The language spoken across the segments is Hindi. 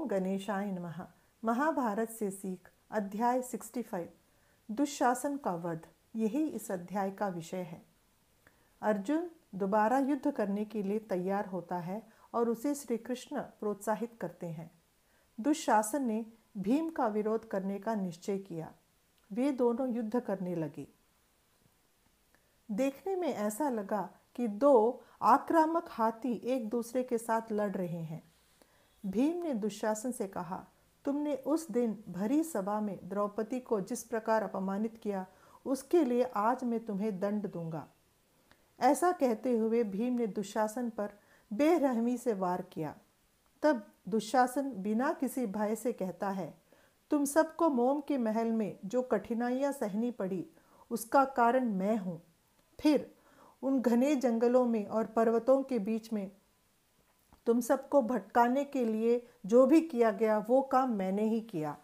ओम गणेशाय नमः। महाभारत से सीख अध्याय 65 दुशासन का वध, यही इस अध्याय का विषय है। अर्जुन दोबारा युद्ध करने के लिए तैयार होता है और उसे श्री कृष्ण प्रोत्साहित करते हैं। दुशासन ने भीम का विरोध करने का निश्चय किया। वे दोनों युद्ध करने लगे। देखने में ऐसा लगा कि दो आक्रामक हाथी एक दूसरे के साथ लड़ रहे हैं। भीम ने दुशासन से कहा, तुमने उस दिन भरी सभा में द्रौपदी को जिस प्रकार अपमानित किया, उसके लिए आज मैं तुम्हें दंड दूंगा। ऐसा कहते हुए भीम ने दुशासन पर बेरहमी से वार किया। तब दुशासन बिना किसी भय से कहता है, तुम सबको मोम के महल में जो कठिनाइयां सहनी पड़ी, उसका कारण मैं हूँ। फिर उन घने जंगलों में और पर्वतों के बीच में तुम सबको भटकाने के लिए जो भी किया गया, वो काम मैंने ही किया।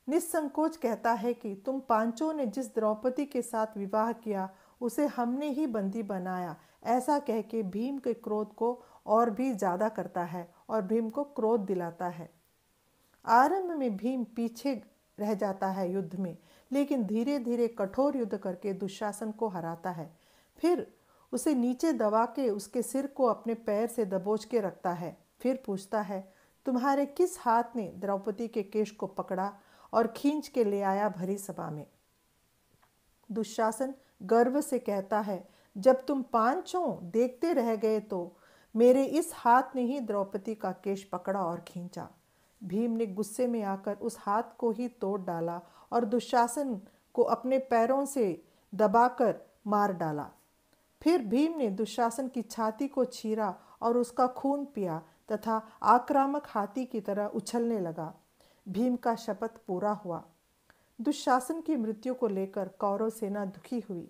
निस्संकोच कहता है कि तुम पांचों ने जिस द्रौपदी के साथ विवाह किया, उसे हमने ही बंदी बनाया। ऐसा कह के भीम के क्रोध को और भी ज्यादा करता है और भीम को क्रोध दिलाता है। आरंभ में भीम पीछे रह जाता है युद्ध में, लेकिन धीरे धीरे कठोर युद्ध करके दुशासन को हराता है। फिर उसे नीचे दबा के उसके सिर को अपने पैर से दबोच के रखता है। फिर पूछता है, तुम्हारे किस हाथ ने द्रौपदी के केश को पकड़ा और खींच के ले आया भरी सभा में? दुशासन गर्व से कहता है, जब तुम पांचों देखते रह गए तो मेरे इस हाथ ने ही द्रौपदी का केश पकड़ा और खींचा। भीम ने गुस्से में आकर उस हाथ को ही तोड़ डाला और दुशासन को अपने पैरों से दबाकर मार डाला। फिर भीम ने दुशासन की छाती को चीरा और उसका खून पिया तथा आक्रामक हाथी की तरह उछलने लगा। भीम का शपथ पूरा हुआ। दुशासन की मृत्यु को लेकर कौरव सेना दुखी हुई।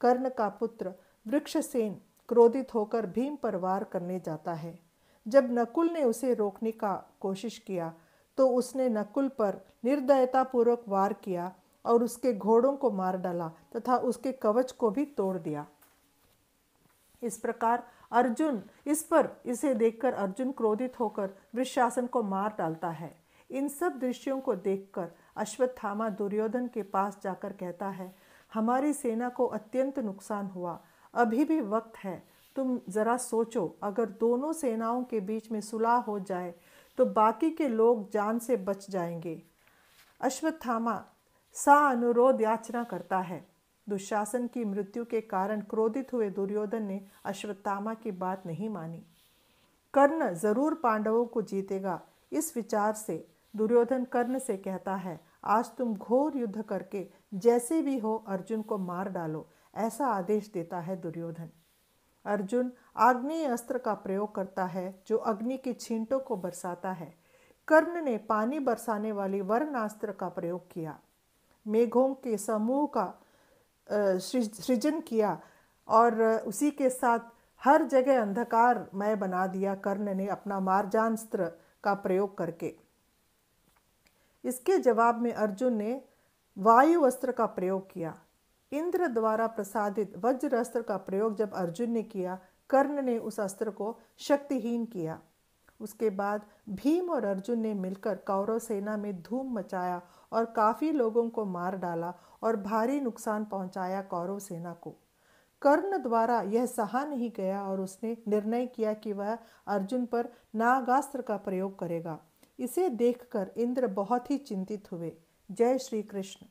कर्ण का पुत्र वृक्षसेन क्रोधित होकर भीम पर वार करने जाता है। जब नकुल ने उसे रोकने का कोशिश किया तो उसने नकुल पर निर्दयतापूर्वक वार किया और उसके घोड़ों को मार डाला तथा उसके कवच को भी तोड़ दिया। इस प्रकार इसे देखकर अर्जुन क्रोधित होकर वृषशासन को मार डालता है। इन सब दृश्यों को देखकर अश्वत्थामा दुर्योधन के पास जाकर कहता है, हमारी सेना को अत्यंत नुकसान हुआ। अभी भी वक्त है, तुम जरा सोचो, अगर दोनों सेनाओं के बीच में सुलह हो जाए तो बाकी के लोग जान से बच जाएंगे। अश्वत्थामा अनुरोध याचना करता है। दुशासन की मृत्यु के कारण क्रोधित हुए दुर्योधन ने अश्वत्थामा की बात नहीं मानी। कर्ण जरूर पांडवों को जीतेगा, इस विचार से दुर्योधन कर्ण से कहता है, आज तुम घोर युद्ध करके जैसे भी हो अर्जुन को मार डालो। ऐसा आदेश देता है दुर्योधन। अर्जुन आग्नेय अस्त्र का प्रयोग करता है जो अग्नि के छींटों को बरसाता है। कर्ण ने पानी बरसाने वाली वर्णास्त्र का प्रयोग किया। मेघों के समूह का सृजन किया और उसी के साथ हर जगह अंधकारमय बना दिया कर्ण ने अपना मार्जास्त्र का प्रयोग करके। इसके जवाब में अर्जुन ने वायु अस्त्र का प्रयोग किया। इंद्र द्वारा प्रसादित वज्र अस्त्र का प्रयोग जब अर्जुन ने किया, कर्ण ने उस अस्त्र को शक्तिहीन किया। उसके बाद भीम और अर्जुन ने मिलकर कौरव सेना में धूम मचाया और काफी लोगों को मार डाला और भारी नुकसान पहुंचाया कौरव सेना को। कर्ण द्वारा यह सहा नहीं गया और उसने निर्णय किया कि वह अर्जुन पर नागास्त्र का प्रयोग करेगा। इसे देखकर इंद्र बहुत ही चिंतित हुए। जय श्री कृष्ण।